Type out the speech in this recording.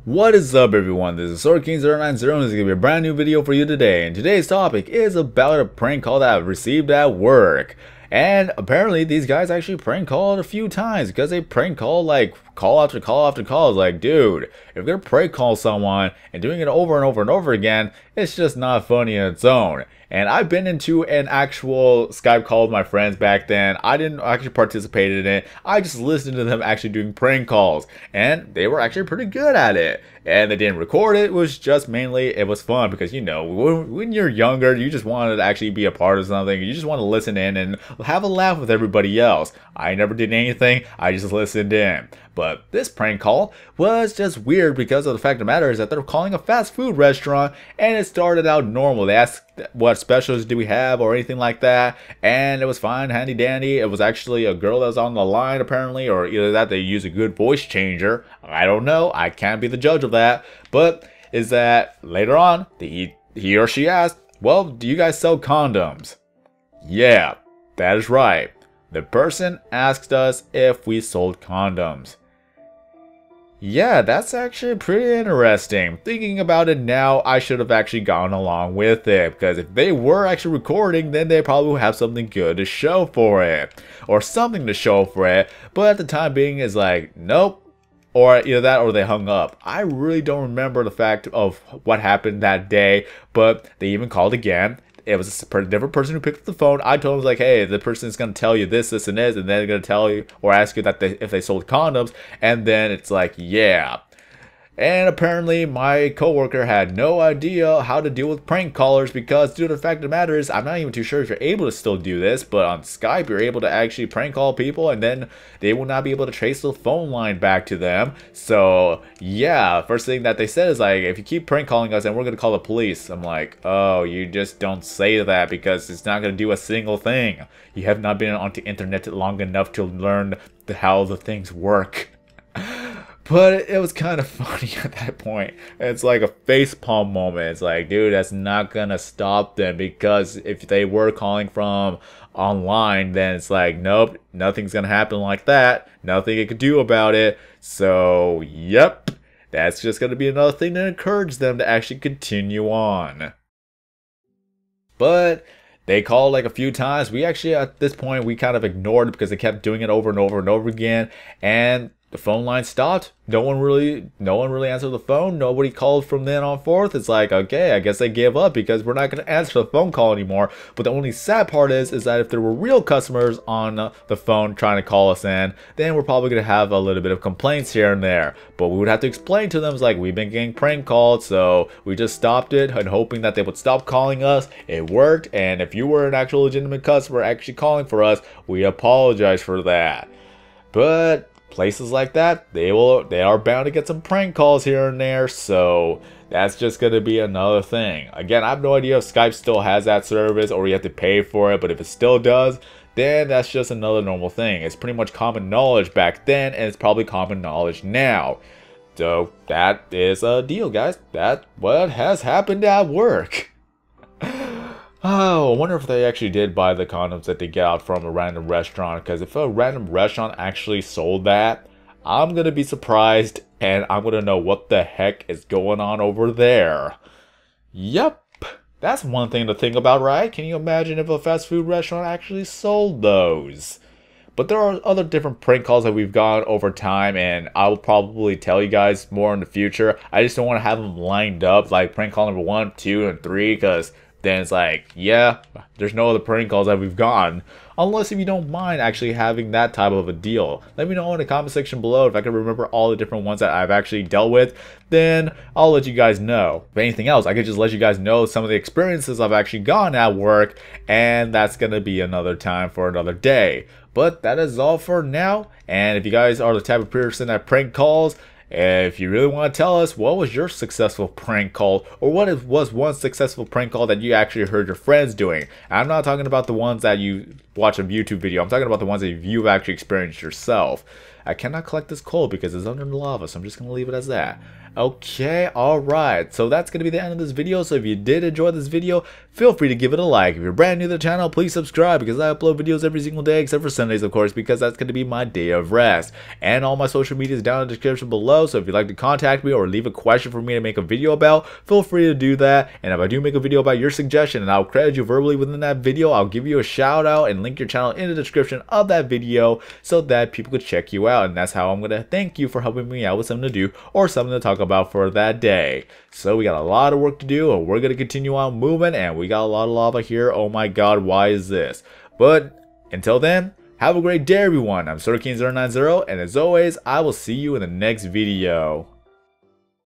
What is up, everyone? This is SwordKing090 and this is going to be a brand new video for you today. And today's topic is about a prank call that I received at work. And apparently these guys actually prank called a few times because they prank call like call after call after call. It's like, dude, if you're gonna prank call someone and doing it over and over and over again, it's just not funny in its own. And I've been into an actual Skype call with my friends back then. I didn't actually participate in it. I just listened to them actually doing prank calls. And they were actually pretty good at it. And they didn't record it. It was just mainly, it was fun because, you know, when you're younger, you just wanted to actually be a part of something. You just want to listen in and have a laugh with everybody else. I never did anything. I just listened in. But this prank call was just weird because of the fact of the matter is that they're calling a fast food restaurant and it started out normal. They asked what specials do we have or anything like that, and it was fine, handy dandy. It was actually a girl that was on the line apparently, or either that they use a good voice changer. I don't know. I can't be the judge of that. But is that later on he or she asked, well, do you guys sell condoms? Yeah, that is right. The person asked us if we sold condoms. Yeah, that's actually pretty interesting. Thinking about it now, I should have actually gone along with it, because if they were actually recording, then they probably would have something good to show for it, or something to show for it. But at the time being, is like, nope. Or either that or they hung up. I really don't remember the fact of what happened that day, but they even called again. It was a different person who picked up the phone. I told them, like, hey, the person is going to tell you this, and this, and then they're going to tell you or ask you that if they sold condoms. And then it's like, yeah. And apparently my coworker had no idea how to deal with prank callers, because due to the fact of the matter is, I'm not even too sure if you're able to still do this, but on Skype you're able to actually prank call people and then they will not be able to trace the phone line back to them. So yeah, first thing that they said is like, if you keep prank calling us and we're going to call the police. I'm like, oh, you just don't say that because it's not going to do a single thing. You have not been on the internet long enough to learn how the things work. But it was kind of funny at that point. It's like a facepalm moment. It's like, dude, that's not gonna stop them, because if they were calling from online, then it's like, nope, nothing's gonna happen like that. Nothing you could do about it. So, yep, that's just gonna be another thing to encourage them to actually continue on. But they called like a few times. We actually, at this point, we kind of ignored it because they kept doing it over and over and over again. And the phone line stopped. No one really answered the phone. Nobody called from then on forth. It's like, okay, I guess they gave up because we're not going to answer the phone call anymore. But the only sad part is that if there were real customers on the phone trying to call us in, then we're probably going to have a little bit of complaints here and there. But we would have to explain to them, it's like, we've been getting prank called, so we just stopped it and hoping that they would stop calling us. It worked, and if you were an actual legitimate customer actually calling for us, we apologize for that. But places like that, they are bound to get some prank calls here and there, so that's just going to be another thing. Again, I have no idea if Skype still has that service or you have to pay for it, but if it still does, then that's just another normal thing. It's pretty much common knowledge back then, and it's probably common knowledge now. So that is a deal, guys. That's what has happened at work. Oh, I wonder if they actually did buy the condoms that they got from a random restaurant, because if a random restaurant actually sold that, I'm going to be surprised and I'm going to know what the heck is going on over there. Yep, that's one thing to think about, right? Can you imagine if a fast food restaurant actually sold those? But there are other different prank calls that we've gotten over time, and I will probably tell you guys more in the future. I just don't want to have them lined up, like prank call number 1, 2, and 3, because then it's like, yeah, there's no other prank calls that we've gotten. Unless if you don't mind actually having that type of a deal. Let me know in the comment section below if I can remember all the different ones that I've actually dealt with. Then I'll let you guys know. If anything else, I could just let you guys know some of the experiences I've actually gotten at work. And that's going to be another time for another day. But that is all for now. And if you guys are the type of person that prank calls, if you really want to tell us what was your successful prank call, or what was one successful prank call that you actually heard your friends doing. I'm not talking about the ones that you watch on YouTube video. I'm talking about the ones that you've actually experienced yourself. I cannot collect this coal because it's under the lava, so I'm just gonna leave it as that. Okay, alright, so that's gonna be the end of this video. So if you did enjoy this video, feel free to give it a like. If you're brand new to the channel, please subscribe because I upload videos every single day except for Sundays, of course, because that's gonna be my day of rest. And all my social media is down in the description below, so if you'd like to contact me or leave a question for me to make a video about, feel free to do that. And if I do make a video about your suggestion and I'll credit you verbally within that video, I'll give you a shout out and link your channel in the description of that video so that people could check you out. And that's how I'm gonna thank you for helping me out with something to do or something to talk about for that day. So we got a lot of work to do, and we're gonna continue on moving, and we got a lot of lava here. Oh my god, why is this? But until then, have a great day everyone. I'm SirKing090, and as always, I will see you in the next video.